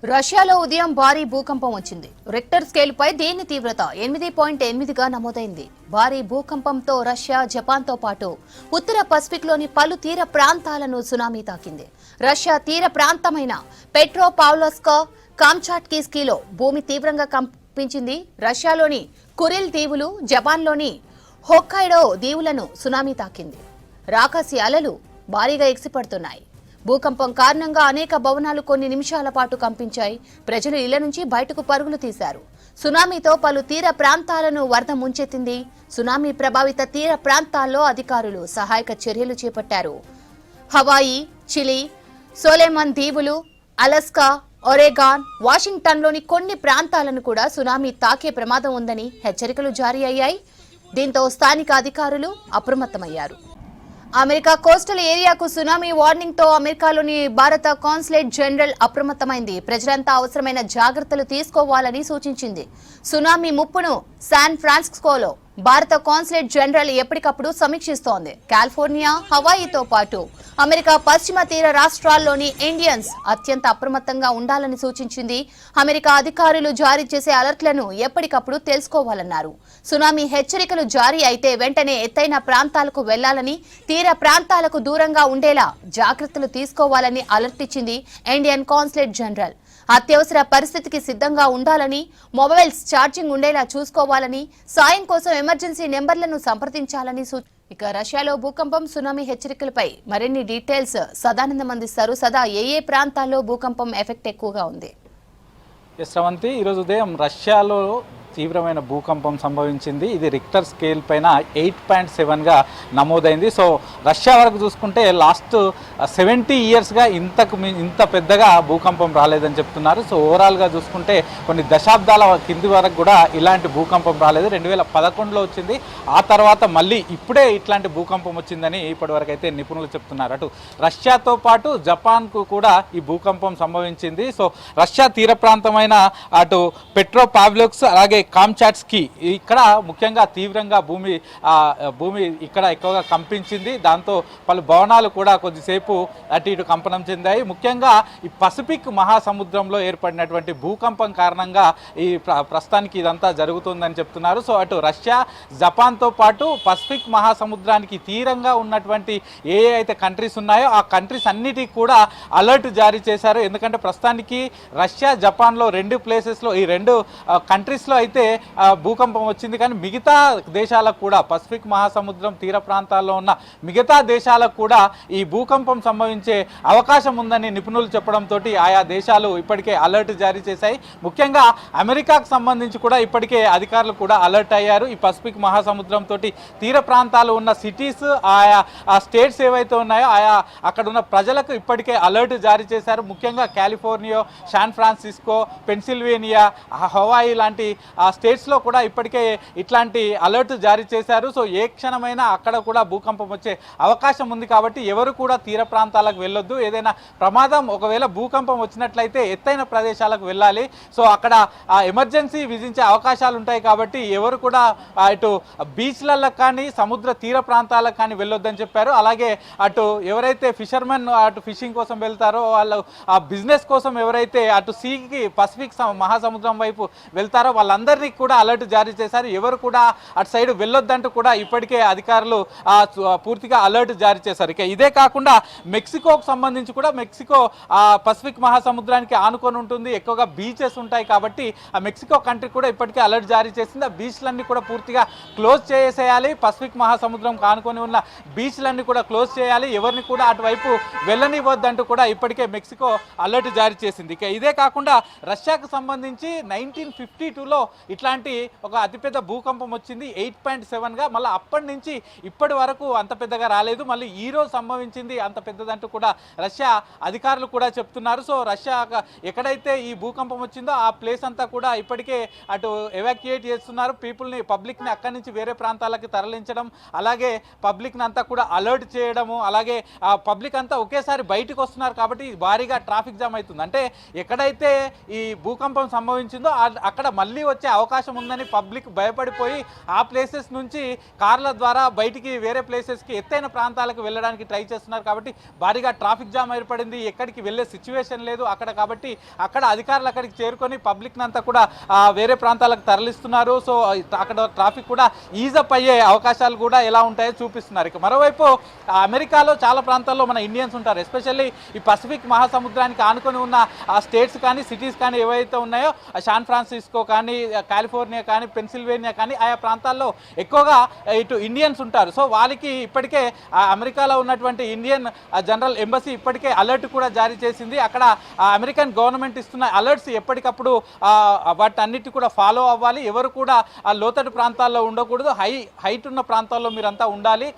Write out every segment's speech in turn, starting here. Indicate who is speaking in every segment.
Speaker 1: రష్యాలో ఉదయం భారీ భూకంపం వచ్చింది. రిక్టర్ స్కేల్పై దీని తీవ్రత 8.8గా నమోదైంది. భారీ భూకంపంతో రష్యా, జపాన్తో పాటు ఉత్తర పసిఫిక్లోని పలు తీర ప్రాంతాలను సునామీ తాకింది. రష్యా తీర ప్రాంతమైన పెట్రోపావ్లోవ్స్క్, కామ్చాట్కీస్కీలో భూమి తీవ్రంగా కంపించింది. రష్యాలోని కురిల్ దీవులు, జపాన్లోని హోక్కైడో దీవులను సునామీ తాకింది. రాకాసి అలలు భారీగా ఎగిసిపడుతున్నాయి. భూకంపం కారణంగా అనేక భవనాలు కొన్ని నిమిషాల పాటు కంపించాయి. ప్రజలు ఇళ్ల నుంచి బయటకు పరుగులు తీశారు. సునామీతో పలు తీర ప్రాంతాలను వరద ముంచెత్తింది. సునామీ ప్రభావిత తీర ప్రాంతాల్లో అధికారులు సహాయక చర్యలు చేపట్టారు. హవాయి, చిలీ, సోలెమన్ దీవులు, అలస్కా, ఒరెగాన్, వాషింగ్టన్లోని కొన్ని ప్రాంతాలను కూడా సునామీ తాకే ప్రమాదం ఉందని హెచ్చరికలు జారీ అయ్యాయి. దీంతో స్థానిక అధికారులు అప్రమత్తమయ్యారు. అమెరికా కోస్టల్ ఏరియాకు సునామీ వార్నింగ్ తో అమెరికాలోని భారత కాన్సులేట్ జనరల్ అప్రమత్తమైంది. ప్రజలంతా అవసరమైన జాగ్రత్తలు తీసుకోవాలని సూచించింది. సునామీ ముప్పును శాన్ ఫ్రాన్సిస్కోలో భారత కాన్సులేట్ జనరల్ ఎప్పటికప్పుడు సమీక్షిస్తోంది. కాలిఫోర్నియా, హవాయితో పాటు అమెరికా పశ్చిమ తీర రాష్ట్రాల్లోని ఇండియన్స్ అత్యంత అప్రమత్తంగా ఉండాలని సూచించింది. అమెరికా అధికారులు జారీ చేసే అలర్ట్లను ఎప్పటికప్పుడు తెలుసుకోవాలన్నారు. సునామీ హెచ్చరికలు జారీ అయితే వెంటనే ఎత్తైన ప్రాంతాలకు వెళ్లాలని, తీర ప్రాంతాలకు దూరంగా ఉండేలా జాగ్రత్తలు తీసుకోవాలని అలర్ట్ ఇచ్చింది ఇండియన్ కాన్సులేట్ జనరల్. అత్యవసర పరిస్థితికి సిద్ధంగా ఉండాలని, మొబైల్స్ ఛార్జింగ్ ఉండేలా చూసుకోవాలని, సాయం కోసం ఎమర్జెన్సీ నెంబర్లను సంప్రదించాలని ఇక రష్యాలో భూకంపం, సునామీ హెచ్చరికలపై మరిన్ని డీటెయిల్స్ సదానందం అందిస్తారు. సదా ఏ ప్రాంతాల్లో భూకంపం ఎఫెక్ట్ ఎక్కువగా ఉంది?
Speaker 2: శ్రవంతి, ఈరోజు ఉదయం రష్యాలో తీవ్రమైన భూకంపం సంభవించింది. ఇది రిక్టర్ స్కేల్ పైన 8.7గా నమోదైంది. సో రష్యా వరకు చూసుకుంటే లాస్ట్ 70 ఇయర్స్గా ఇంత పెద్దగా భూకంపం రాలేదని చెప్తున్నారు. సో ఓవరాల్గా చూసుకుంటే కొన్ని దశాబ్దాల కింది వరకు కూడా ఇలాంటి భూకంపం రాలేదు. 2011లో వచ్చింది. ఆ తర్వాత మళ్ళీ ఇప్పుడే ఇట్లాంటి భూకంపం వచ్చిందని ఇప్పటివరకు అయితే నిపుణులు చెప్తున్నారు. అటు రష్యాతో పాటు జపాన్కు కూడా ఈ భూకంపం సంభవించింది. సో రష్యా తీర ప్రాంతమైన అటు పెట్రోపావ్లోవ్స్క్, అలాగే కామ్చాట్కీ ఇక్కడ ముఖ్యంగా తీవ్రంగా భూమి ఇక్కడ ఎక్కువగా కంపించింది. దాంతో పలు భవనాలు కూడా కొద్దిసేపు అటు ఇటు కంపనం చెందాయి. ముఖ్యంగా ఈ పసిఫిక్ మహాసముద్రంలో ఏర్పడినటువంటి భూకంపం కారణంగా ఈ ప్రస్తుతానికి ఇదంతా జరుగుతుందని చెప్తున్నారు. సో అటు రష్యా, జపాన్తో పాటు పసిఫిక్ మహాసముద్రానికి తీరంగా ఉన్నటువంటి ఏ అయితే కంట్రీస్ ఉన్నాయో ఆ కంట్రీస్ అన్నిటికీ కూడా అలర్ట్ జారీ చేశారు. ఎందుకంటే ప్రస్తుతానికి రష్యా, జపాన్లో రెండు ప్లేసెస్లో, ఈ రెండు కంట్రీస్లో అయితే భూకంపం వచ్చింది. కానీ మిగతా దేశాలకు కూడా, పసిఫిక్ మహాసముద్రం తీర ప్రాంతాల్లో ఉన్న మిగతా దేశాలకు కూడా ఈ భూకంపం సంభవించే అవకాశం ఉందని నిపుణులు చెప్పడంతో ఆయా దేశాలు ఇప్పటికే అలర్ట్ జారీ చేశాయి. ముఖ్యంగా అమెరికాకు సంబంధించి కూడా ఇప్పటికే అధికారులు కూడా అలర్ట్ అయ్యారు. ఈ పసిఫిక్ మహాసముద్రంతో తీర ప్రాంతాలు ఉన్న సిటీస్, ఆయా స్టేట్స్ ఏవైతే ఉన్నాయో ఆయా అక్కడ ఉన్న ప్రజలకు ఇప్పటికే అలర్ట్ జారీ చేశారు. ముఖ్యంగా California, San Francisco, Pennsylvania, Hawaii లాంటి స్టేట్స్లో కూడా ఇప్పటికే ఇట్లాంటి అలర్ట్ జారీ చేశారు. సో ఏ క్షణమైనా అక్కడ కూడా భూకంపం వచ్చే అవకాశం ఉంది. కాబట్టి ఎవరు కూడా తీర ప్రాంతాలకు వెళ్ళొద్దు. ఏదైనా ప్రమాదం, ఒకవేళ భూకంపం వచ్చినట్లయితే ఎత్తైన ప్రదేశాలకు వెళ్ళాలి. సో అక్కడ ఎమర్జెన్సీ విధించే అవకాశాలు ఉంటాయి. కాబట్టి ఎవరు కూడా ఇటు బీచ్లకు కానీ సముద్ర తీర ప్రాంతాలకు కానీ వెళ్ళొద్దని చెప్పారు. అలాగే అటు ఎవరైతే ఫిషర్మెన్ అటు ఫిషింగ్ కోసం వెళ్తారో, వాళ్ళు ఆ బిజినెస్ కోసం ఎవరైతే అటు సీకి పసిఫిక్ మహాసముద్రం వైపు వెళ్తారో వాళ్ళందరినీ కూడా అలర్ట్ జారీ చేశారు. ఎవరు కూడా అటు సైడ్ వెళ్ళొద్దంటూ కూడా ఇప్పటికే అధికారులు పూర్తిగా అలర్ట్ జారీ చేశారు. ఇక ఇదే కాకుండా మెక్సికోకు సంబంధించి కూడా, మెక్సికో పసిఫిక్ మహాసముద్రానికి ఆనుకొని ఉంటుంది, ఎక్కువగా బీచెస్ ఉంటాయి. కాబట్టి ఆ మెక్సికో కంట్రీ కూడా ఇప్పటికే అలర్ట్ జారీ చేసింది. ఆ బీచ్లన్నీ కూడా పూర్తిగా క్లోజ్ చేసేయాలి. పసిఫిక్ మహాసముద్రం ఆనుకొని ఉన్న బీచ్లన్నీ కూడా క్లోజ్ చేయాలి. ఎవరిని కూడా అటువైపు వెళ్ళనివ్వద్దంటూ కూడా ఇప్పటికే మెక్సికో అలర్ట్ జారీ చేసింది. ఇక ఇదే కాకుండా రష్యాకు సంబంధించి 1952లో ఇట్లాంటి ఒక అతిపెద్ద భూకంపం వచ్చింది 8.7గా. మళ్ళీ అప్పటి నుంచి ఇప్పటి వరకు అంత పెద్దగా రాలేదు. మళ్ళీ ఈరోజు సంభవించింది అంత పెద్దదంటూ కూడా రష్యా అధికారులు కూడా చెప్తున్నారు. సో రష్యా ఎక్కడైతే ఈ భూకంపం వచ్చిందో ఆ ప్లేస్ అంతా కూడా ఇప్పటికే అటు ఎవాక్యుయేట్ చేస్తున్నారు. పబ్లిక్ని అక్కడి నుంచి వేరే ప్రాంతాలకు తరలించడం, అలాగే పబ్లిక్ని అంతా కూడా అలర్ట్ చేయడము, అలాగే పబ్లిక్ అంతా ఒకేసారి బయటకు వస్తున్నారు. కాబట్టి భారీగా ట్రాఫిక్ జామ్ అవుతుంది. అంటే ఎక్కడైతే ఈ భూకంపం సంభవించిందో అక్కడ మళ్ళీ వచ్చే అవకాశం ఉందని పబ్లిక్ భయపడిపోయి ఆ ప్లేసెస్ నుంచి కార్ల ద్వారా బయటికి వేరే ప్లేసెస్కి ఎత్తైన ప్రాంతాలకు వెళ్ళడానికి ట్రై చేస్తున్నారు. కాబట్టి భారీగా ట్రాఫిక్ జామ్ ఏర్పడింది, ఎక్కడికి వెళ్ళే సిచ్యువేషన్ లేదు అక్కడ. కాబట్టి అక్కడ అధికారులు అక్కడికి చేరుకొని పబ్లిక్ అంతా కూడా వేరే ప్రాంతాలకు తరలిస్తున్నారు. సో అక్కడ ట్రాఫిక్ కూడా ఈజప్ అయ్యే అవకాశాలు కూడా ఎలా ఉంటాయో చూపిస్తున్నారు. ఇక మరోవైపు అమెరికాలో చాలా ప్రాంతాల్లో మన ఇండియన్స్ ఉంటారు. ఎస్పెషల్లీ ఈ పసిఫిక్ మహాసముద్రానికి ఆనుకొని ఉన్న ఆ స్టేట్స్ కానీ సిటీస్ కానీ ఏవైతే ఉన్నాయో శాన్ ఫ్రాన్సిస్కో కానీ కాలిఫోర్నియా కానీ పెన్సిల్వేనియా కానీ ఆయా ప్రాంతాల్లో ఎక్కువగా ఇటు ఇండియన్స్ ఉంటారు. సో వాళ్ళకి ఇప్పటికే అమెరికాలో ఉన్నటువంటి ఇండియన్ జనరల్ ఎంబసీ ఇప్పటికే అలర్ట్ కూడా జారీ చేసింది. అక్కడ అమెరికన్ గవర్నమెంట్ ఇస్తున్న అలర్ట్స్ ఎప్పటికప్పుడు వాటన్నిటి కూడా ఫాలో అవ్వాలి. ఎవరు కూడా ఆ లోతట్టు ప్రాంతాల్లో ఉండకూడదు, హైట్ ఉన్న ప్రాంతాల్లో మీరంతా ఉండాలి.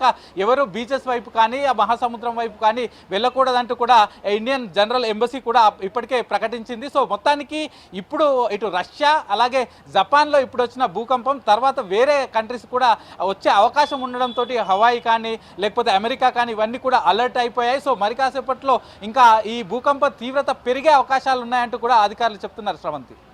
Speaker 2: ఎవరు బీచెస్ వైపు కానీ ఆ మహాసముద్రం వైపు కానీ వెళ్ళకూడదంటూ కూడా ఇండియన్ జనరల్ ఎంబసీ కూడా ఇప్పటికే ప్రకటించింది. సో మొత్తానికి ఇప్పుడు ఇటు రష్యా అలాగే జపాన్లో ఇప్పుడు వచ్చిన భూకంపం తర్వాత వేరే కంట్రీస్ కూడా వచ్చే అవకాశం ఉండడంతో హవాయి కానీ లేకపోతే అమెరికా కానీ ఇవన్నీ కూడా అలర్ట్ అయిపోయాయి. సో మరి కాసేపట్లో ఇంకా ఈ భూకంప తీవ్రత పెరిగే అవకాశాలు ఉన్నాయంటూ కూడా అధికారులు చెప్తున్నారు. శ్రవంతి.